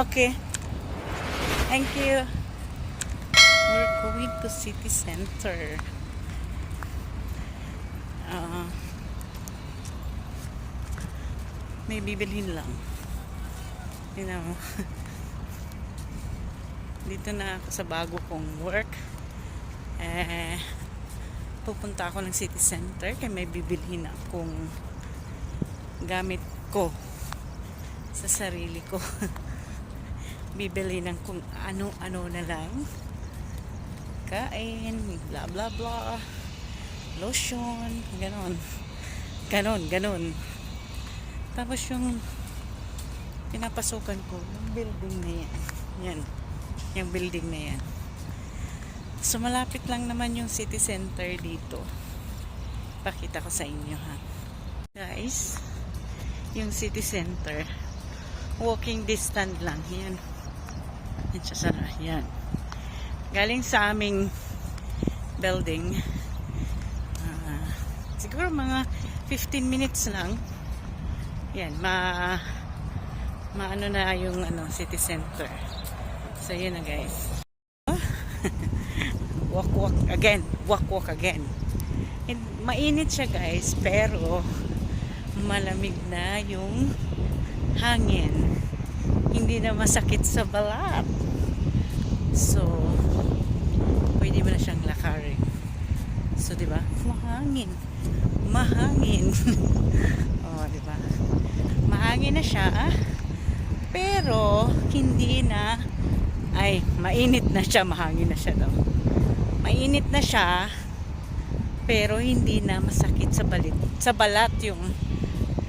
Okay. Thank you. We're going to city center. May bibilhin lang. You know. Dito na ako sa bago kong work. Pupunta ako ng city center kaya may bibilhin akong gamit ko sa sarili ko. Bibili ng kung ano-ano na lang. Kain, bla bla bla. Lotion, ganon. Ganon. Tapos yung pinapasukan ko, yung building na yan. Yan. Yung building na yan. So, malapit lang naman yung city center dito. Pakita ko sa inyo, ha. Guys, yung city center, walking distance lang. Yan. Yan siya, Sarah. Yan. Galing sa aming building. Siguro mga 15 minutes lang. Yan. Maano na yung city center. So, yun na, guys. Walk again. Mainit siya, guys, pero malamig na yung hangin. Hindi na masakit sa balat. So, pwede mo na siyang lakarin. So, di ba? Mahangin. Oh, di ba? Mahangin na siya, pero hindi na mainit na siya, mahangin na siya daw. Mainit na siya, pero hindi na masakit sa balat yung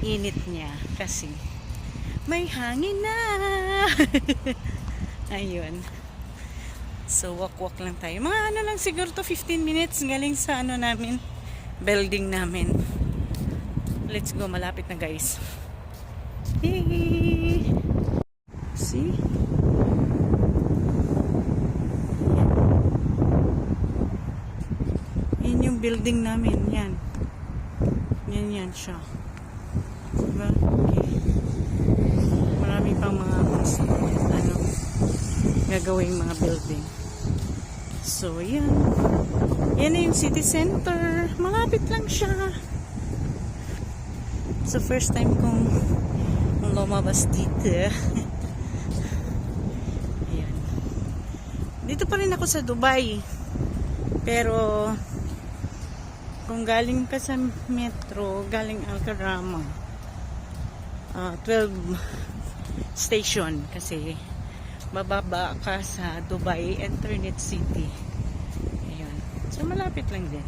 init niya kasi may hangin na. Ayun. So, walk lang tayo. Mga lang siguro to 15 minutes galing sa namin, building namin. Let's go, malapit na, guys. Hey! See? Yan yung building namin. Yan siya. Diba? Okay. Marami pang mga gagawing mga building. So, yan. Yan na yung city center. Malapit lang siya. So, first time kong lumabas dito. Ayan. Dito pa rin ako sa Dubai. Pero, kung galing ka sa metro, galing Alcarama, 12 station kasi bababa ka sa Dubai Internet City. Ayun. So, malapit lang din.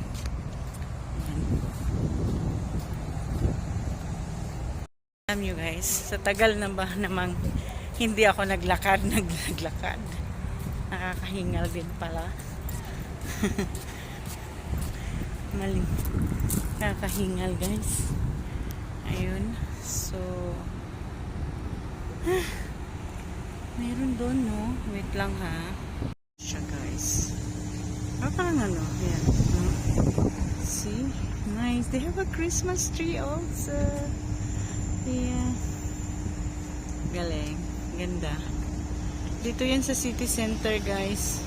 Ayan. Alam nyo, guys, sa tagal na ba namang hindi ako naglakad. Nakakahingal din pala. Nakakahingal, guys. Ayun. So, meron doon, no? Wait lang, ha? Siya, guys. Parang yan. See? Nice. They have a Christmas tree also. Yeah. Galing. Ganda. Dito yan sa city center, guys.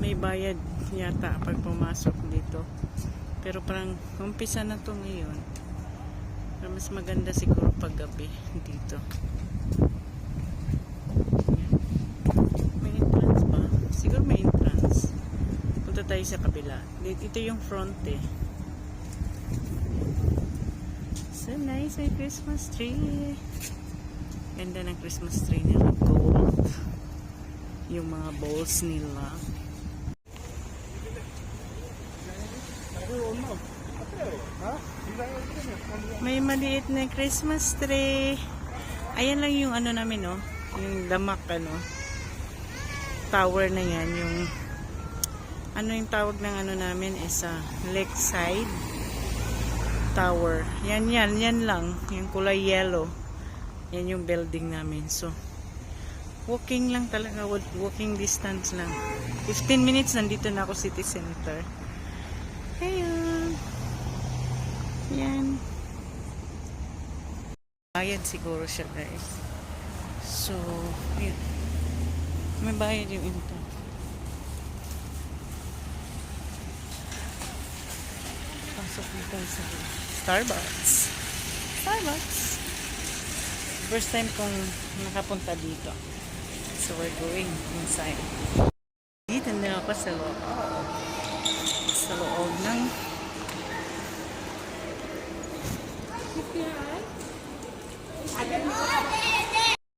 May bayad yata pag pumasok dito. Pero parang umpisa na to ngayon. Pero mas maganda siguro pag gabi dito. May entrance ba? Siguro may entrance. Punta tayo sa kabila. Ito yung front eh. So nice, may Christmas tree. Ganda ng Christmas tree nila. Gold. Yung mga balls nila. May maliit na Christmas tree. Ayan lang yung namin, no? Yung damak, tower na yan. Yung yung tawag ng namin is Lakeside Tower. Yan lang. Yung kulay yellow. Yan yung building namin. So, Walking lang talaga, walking distance lang. 15 minutes nandito na ako city center. Ayan. Yan. Bayad siguro siya, guys. So, yun. May bayad yung ito. Pasok dito sa Starbucks. Starbucks. First time kong nakapunta dito. So, we're going inside. Dito na ako sa loob. Sa loob ng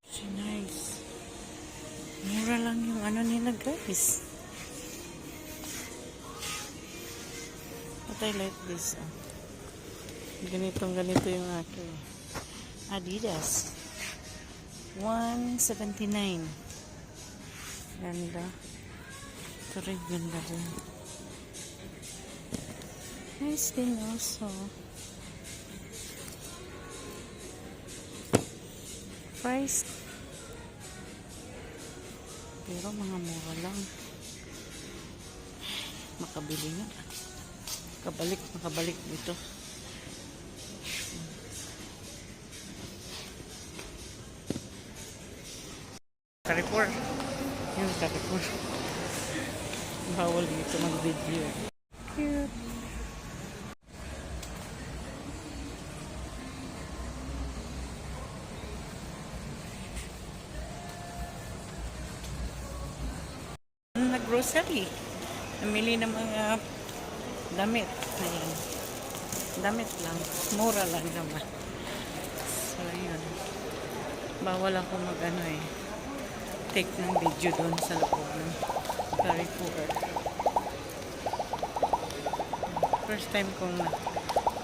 so nice. Mura lang yung ano nila, guys. But I like this. Ganito yung aking Adidas. 179. Ganda. Ito rin ganda din. Nice din also. Price. Pero mga mura lang. Makabili nga. Makabalik dito. Carrefour. Yung Carrefour. Bawal dito mag-video. Cute. Nag-grocery. Namili ng mga damit. Ayan. Damit lang. Mura lang naman. So, yun. Bawal ako mag-ano take ng video doon sa loob ng Carrefour. First time kong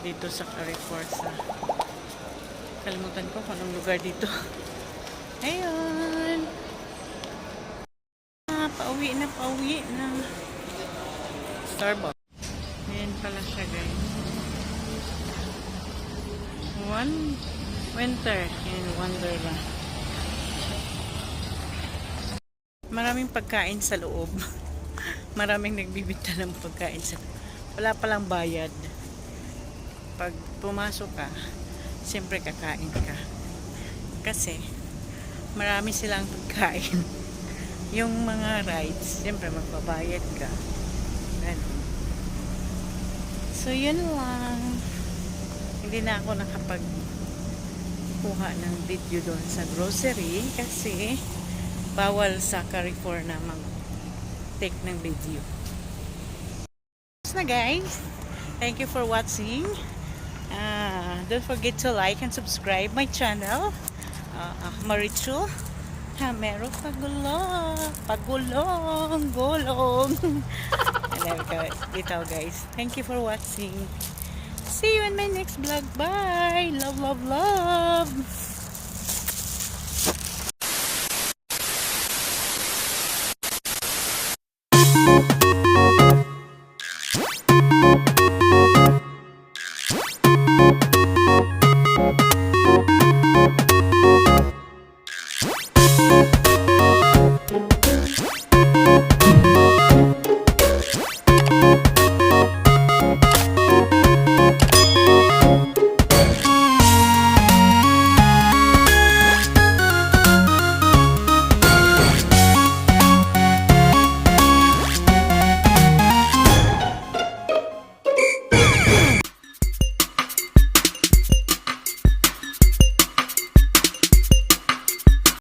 dito sa Carrefour sa kalimutan ko kung anong lugar dito. Ayun. Pauwi na Starbucks. Ayan pala siya, guys. One winter in Wonderland. Maraming pagkain sa loob. Maraming nagbibita ng pagkain sa loob. Wala palang bayad. Pag pumasok ka, siyempre kakain ka. Kasi marami silang pagkain. Yung mga rides, siyempre magbabayad ka. Ganun. So, yun lang. Hindi na ako nakapagkuha ng video doon sa grocery kasi bawal sa Carrefour na mag-take ng video. So na, guys. Thank you for watching. Don't forget to like and subscribe my channel. Marichu. Mero pagulong. I love it, guys. Thank you for watching. See you in my next vlog. Bye. Love.